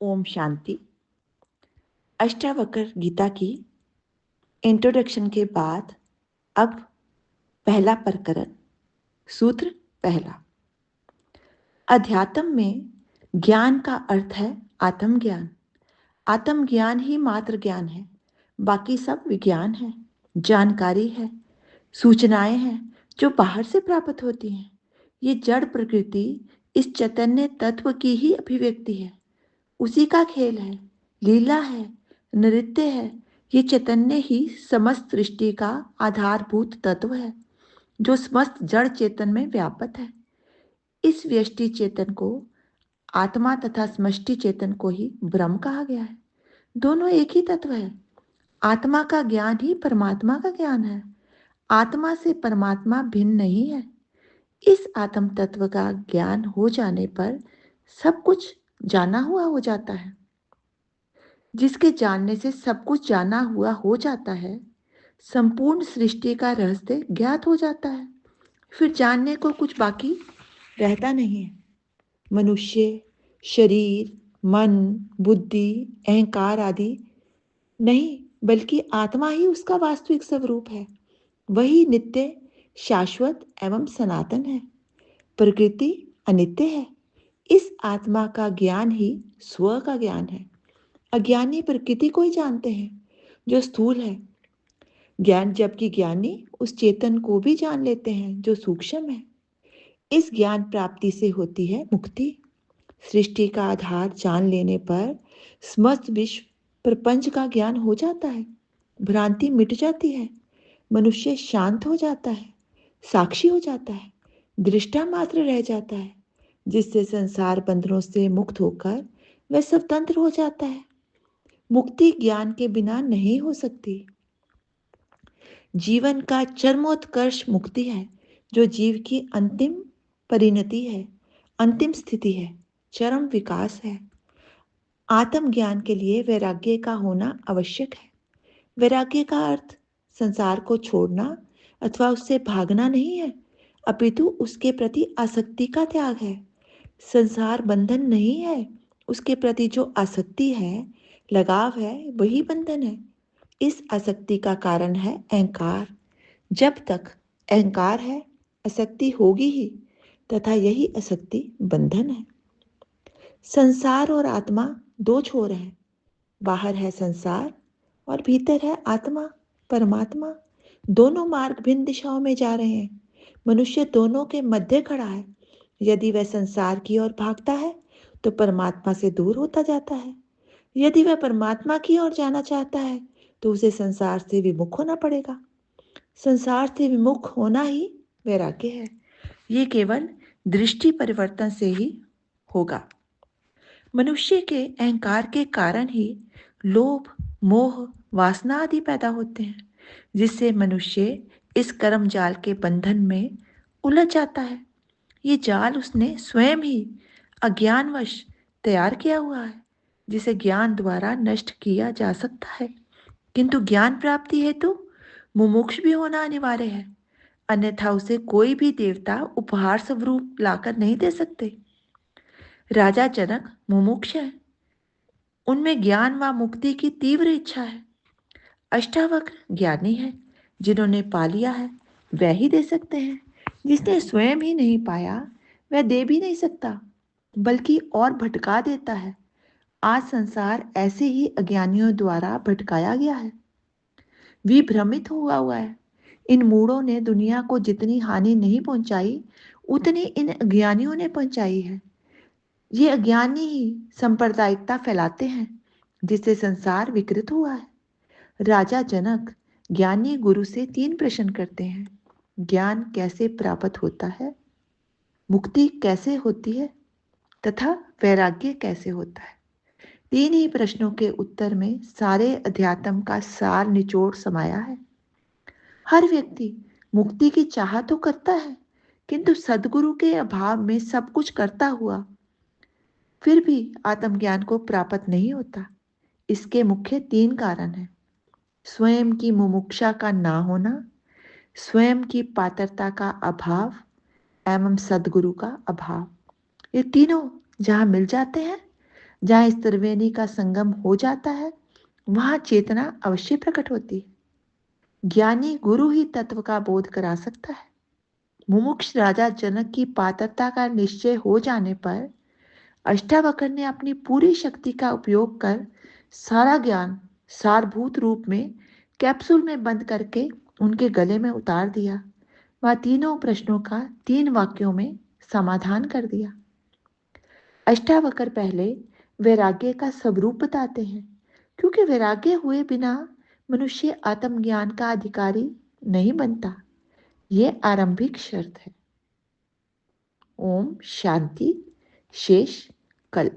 ओम शांति। अष्टावक्र गीता की इंट्रोडक्शन के बाद अब पहला प्रकरण, सूत्र पहला। अध्यात्म में ज्ञान का अर्थ है आत्मज्ञान। आत्मज्ञान ही मात्र ज्ञान है, बाकी सब विज्ञान है, जानकारी है, सूचनाएं हैं जो बाहर से प्राप्त होती हैं। ये जड़ प्रकृति इस चैतन्य तत्व की ही अभिव्यक्ति है, उसी का खेल है, लीला है, नृत्य है। ये चैतन्य ही समस्त सृष्टि का आधारभूत तत्व है जो समस्त जड़ चेतन में व्यापक है। इस व्यष्टि चेतन को आत्मा तथा समष्टि चेतन को ही ब्रह्म कहा गया है। दोनों एक ही तत्व है। आत्मा का ज्ञान ही परमात्मा का ज्ञान है। आत्मा से परमात्मा भिन्न नहीं है। इस आत्म तत्व का ज्ञान हो जाने पर सब कुछ जाना हुआ हो जाता है। जिसके जानने से सब कुछ जाना हुआ हो जाता है, संपूर्ण सृष्टि का रहस्य ज्ञात हो जाता है। फिर जानने को कुछ बाकी रहता नहीं है। मनुष्य, शरीर, मन, बुद्धि, अहंकार आदि नहीं, बल्कि आत्मा ही उसका वास्तविक स्वरूप है। वही नित्य, शाश्वत एवं सनातन है। प्रकृति अनित्य है। इस आत्मा का ज्ञान ही स्व का ज्ञान है। अज्ञानी प्रकृति को ही जानते हैं जो स्थूल है, ज्ञान जबकि ज्ञानी उस चेतन को भी जान लेते हैं जो सूक्ष्म है। इस ज्ञान प्राप्ति से होती है मुक्ति। सृष्टि का आधार जान लेने पर समस्त विश्व प्रपंच का ज्ञान हो जाता है। भ्रांति मिट जाती है। मनुष्य शांत हो जाता है, साक्षी हो जाता है, दृष्टा मात्र रह जाता है, जिससे संसार बंधनों से मुक्त होकर वह स्वतंत्र हो जाता है। मुक्ति ज्ञान के बिना नहीं हो सकती। जीवन का चरमोत्कर्ष मुक्ति है, जो जीव की अंतिम परिणति है, अंतिम स्थिति है, चरम विकास है। आत्मज्ञान के लिए वैराग्य का होना आवश्यक है। वैराग्य का अर्थ संसार को छोड़ना अथवा उससे भागना नहीं है, अपितु उसके प्रति आसक्ति का त्याग है। संसार बंधन नहीं है, उसके प्रति जो आसक्ति है, लगाव है, वही बंधन है। इस आसक्ति का कारण है अहंकार। जब तक अहंकार है, आसक्ति होगी ही, तथा यही आसक्ति बंधन है। संसार और आत्मा दो छोर हैं। बाहर है संसार और भीतर है आत्मा, परमात्मा। दोनों मार्ग भिन्न दिशाओं में जा रहे हैं। मनुष्य दोनों के मध्य खड़ा है। यदि वह संसार की ओर भागता है तो परमात्मा से दूर होता जाता है। यदि वह परमात्मा की ओर जाना चाहता है तो उसे संसार से विमुख होना पड़ेगा। संसार से विमुख होना ही वैराग्य है। ये केवल दृष्टि परिवर्तन से ही होगा। मनुष्य के अहंकार के कारण ही लोभ, मोह, वासना आदि पैदा होते हैं, जिससे मनुष्य इस कर्म जाल के बंधन में उलझ जाता है। ये जाल उसने स्वयं ही अज्ञानवश तैयार किया हुआ है, जिसे ज्ञान द्वारा नष्ट किया जा सकता है। किंतु ज्ञान प्राप्ति हेतु मुमुक्ष भी होना अनिवार्य है, अन्यथा उसे कोई भी देवता उपहार स्वरूप लाकर नहीं दे सकते। राजा जनक मुमुक्ष है, उनमें ज्ञान व मुक्ति की तीव्र इच्छा है। अष्टावक्र ज्ञानी है, जिन्होंने पा लिया है वह ही दे सकते हैं। जिसने स्वयं ही नहीं पाया वह दे भी नहीं सकता, बल्कि और भटका देता है। आज संसार ऐसे ही अज्ञानियों द्वारा भटकाया गया है, विभ्रमित हुआ है। इन मूढ़ों ने दुनिया को जितनी हानि नहीं पहुंचाई, उतनी इन अज्ञानियों ने पहुंचाई है। ये अज्ञानी ही सांप्रदायिकता फैलाते हैं, जिससे संसार विकृत हुआ है। राजा जनक ज्ञानी गुरु से 3 प्रश्न करते हैं। ज्ञान कैसे प्राप्त होता है, मुक्ति कैसे होती है तथा वैराग्य कैसे होता है। 3 ही प्रश्नों के उत्तर में सारे अध्यात्म का सार निचोड़ समाया है। हर व्यक्ति मुक्ति की चाह तो करता है, किंतु सद्गुरु के अभाव में सब कुछ करता हुआ फिर भी आत्मज्ञान को प्राप्त नहीं होता। इसके मुख्य 3 कारण हैं। स्वयं की मुमुक्षा का ना होना, स्वयं की पात्रता का अभाव एवं सद्गुरु का अभाव। ये तीनों जहां मिल जाते हैं, जहाँ इस त्रिवेणी का संगम हो जाता है, वहां चेतना अवश्य प्रकट होती है। ज्ञानी गुरु ही तत्व का बोध करा सकता है। मुमुक्ष राजा जनक की पात्रता का निश्चय हो जाने पर अष्टावक्र ने अपनी पूरी शक्ति का उपयोग कर सारा ज्ञान सारभूत रूप में कैप्सूल में बंद करके उनके गले में उतार दिया। वह तीनों प्रश्नों का 3 वाक्यों में समाधान कर दिया। अष्टावक्र पहले वैराग्य का स्वरूप बताते हैं, क्योंकि वैराग्य हुए बिना मनुष्य आत्मज्ञान का अधिकारी नहीं बनता। यह आरंभिक शर्त है। ओम शांति। शेष कल।